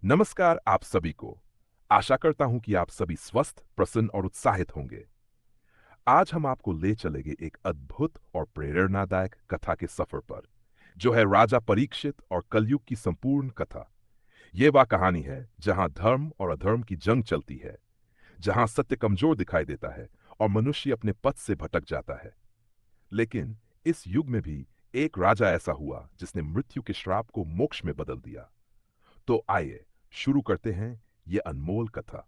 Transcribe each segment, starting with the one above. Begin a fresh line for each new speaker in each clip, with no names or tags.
नमस्कार आप सभी को। आशा करता हूं कि आप सभी स्वस्थ, प्रसन्न और उत्साहित होंगे। आज हम आपको ले चलेंगे एक अद्भुत और प्रेरणादायक कथा के सफर पर, जो है राजा परीक्षित और कलयुग की संपूर्ण कथा। ये वह कहानी है जहां धर्म और अधर्म की जंग चलती है, जहां सत्य कमजोर दिखाई देता है और मनुष्य अपने पथ से भटक जाता है। लेकिन इस युग में भी एक राजा ऐसा हुआ जिसने मृत्यु के श्राप को मोक्ष में बदल दिया। तो आइए शुरू करते हैं ये अनमोल कथा।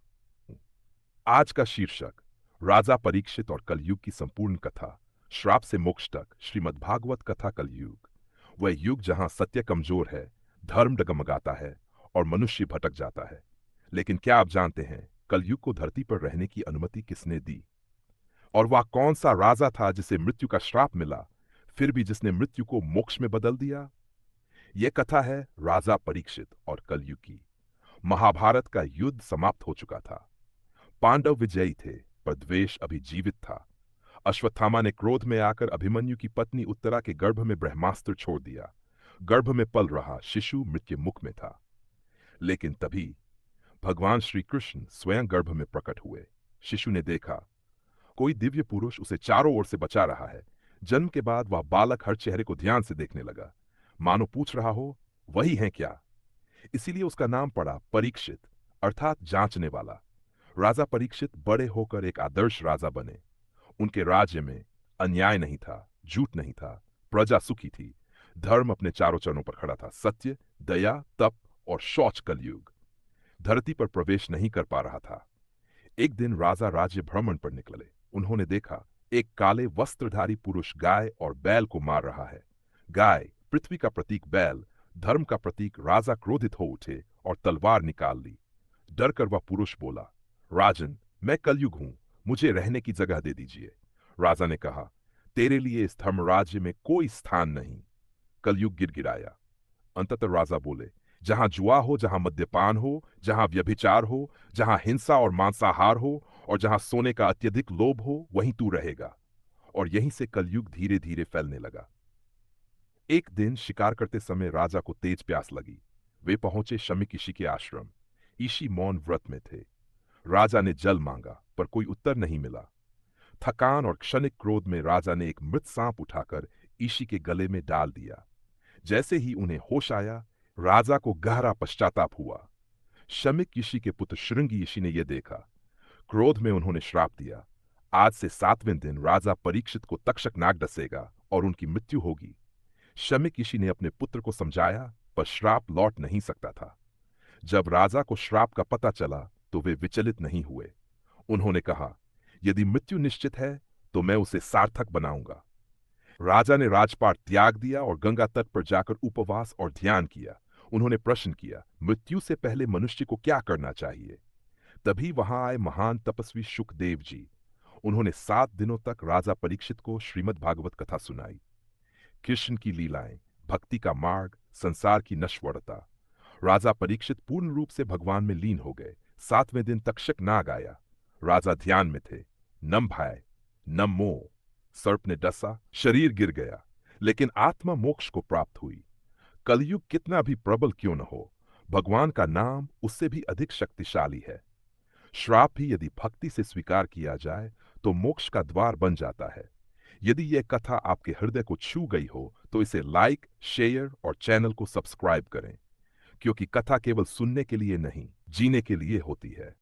आज का शीर्षक, राजा परीक्षित और कलयुग की संपूर्ण कथा, श्राप से मोक्ष तक श्रीमद् भागवत कथा कलयुग। वह युग जहां सत्य कमजोर है, धर्म डगमगाता है और मनुष्य भटक जाता है। लेकिन क्या आप जानते हैं कलयुग को धरती पर रहने की अनुमति किसने दी? और वह कौन सा राजा था जिसे मृत्यु का श्राप मिला, फिर भी जिसने मृत्यु को मोक्ष में बदल दिया? यह कथा है राजा परीक्षित और कलयुग की। महाभारत का युद्ध समाप्त हो चुका था। पांडव विजयी थे, पर द्वेष अभी जीवित था। अश्वत्थामा ने क्रोध में आकर अभिमन्यु की पत्नी उत्तरा के गर्भ में ब्रह्मास्त्र छोड़ दिया। गर्भ में पल रहा शिशु मृत्यु मुख में था। लेकिन तभी भगवान श्री कृष्ण स्वयं गर्भ में प्रकट हुए। शिशु ने देखा कोई दिव्य पुरुष उसे चारों ओर से बचा रहा है। जन्म के बाद वह बालक हर चेहरे को ध्यान से देखने लगा, मानो पूछ रहा हो, वही है क्या? इसीलिए उसका नाम पड़ा परीक्षित, अर्थात जांचने वाला। राजा परीक्षित बड़े होकर एक आदर्श राजा बने। उनके राज्य में अन्याय नहीं था, झूठ नहीं था, प्रजा सुखी थी। धर्म अपने चारों चरणों पर खड़ा था। सत्य, दया, तप और शौच कलयुग धरती पर प्रवेश नहीं कर पा रहा था। एक दिन राजा राज्य भ्रमण पर निकले। उन्होंने देखा एक काले वस्त्रधारी पुरुष गाय और बैल को मार रहा है। गाय पृथ्वी का प्रतीक, बैल धर्म का प्रतीक। राजा क्रोधित हो उठे और तलवार निकाल ली। डर कर वह पुरुष बोला, राजन, मैं कलयुग हूं, मुझे रहने की जगह दे दीजिए। राजा ने कहा, तेरे लिए इस धर्मराज्य में कोई स्थान नहीं। कलयुग गिड़गिड़ाया। अंततः राजा बोले, जहां जुआ हो, जहां मद्यपान हो, जहां व्यभिचार हो, जहां हिंसा और मांसाहार हो और जहां सोने का अत्यधिक लोभ हो, वहीं तू रहेगा। और यहीं से कलयुग धीरे धीरे फैलने लगा। एक दिन शिकार करते समय राजा को तेज प्यास लगी। वे पहुंचे शमीक ऋषि के आश्रम। ऋषि मौन व्रत में थे। राजा ने जल मांगा, पर कोई उत्तर नहीं मिला। थकान और क्षणिक क्रोध में राजा ने एक मृत सांप उठाकर ऋषि के गले में डाल दिया। जैसे ही उन्हें होश आया, राजा को गहरा पश्चाताप हुआ। शमीक ऋषि के पुत्र श्रृंगी ऋषि ने यह देखा। क्रोध में उन्होंने श्राप दिया, आज से 7वें दिन राजा परीक्षित को तक्षक नाग डसेगा और उनकी मृत्यु होगी। शमीक ऋषि ने अपने पुत्र को समझाया, पर श्राप लौट नहीं सकता था। जब राजा को श्राप का पता चला तो वे विचलित नहीं हुए। उन्होंने कहा, यदि मृत्यु निश्चित है तो मैं उसे सार्थक बनाऊंगा। राजा ने राजपाट त्याग दिया और गंगा तट पर जाकर उपवास और ध्यान किया। उन्होंने प्रश्न किया, मृत्यु से पहले मनुष्य को क्या करना चाहिए? तभी वहां आए महान तपस्वी शुकदेव जी। उन्होंने 7 दिनों तक राजा परीक्षित को श्रीमद् भागवत कथा सुनाई। कृष्ण की लीलाएं, भक्ति का मार्ग, संसार की नश्वरता। राजा परीक्षित पूर्ण रूप से भगवान में लीन हो गए। 7वें दिन तक्षक नाग आया। राजा ध्यान में थे। नम भय, नम मोह। सर्प ने डसा, शरीर गिर गया, लेकिन आत्मा मोक्ष को प्राप्त हुई। कलयुग कितना भी प्रबल क्यों न हो, भगवान का नाम उससे भी अधिक शक्तिशाली है। श्राप भी यदि भक्ति से स्वीकार किया जाए तो मोक्ष का द्वार बन जाता है। यदि यह कथा आपके हृदय को छू गई हो तो इसे लाइक, शेयर और चैनल को सब्सक्राइब करें, क्योंकि कथा केवल सुनने के लिए नहीं, जीने के लिए होती है।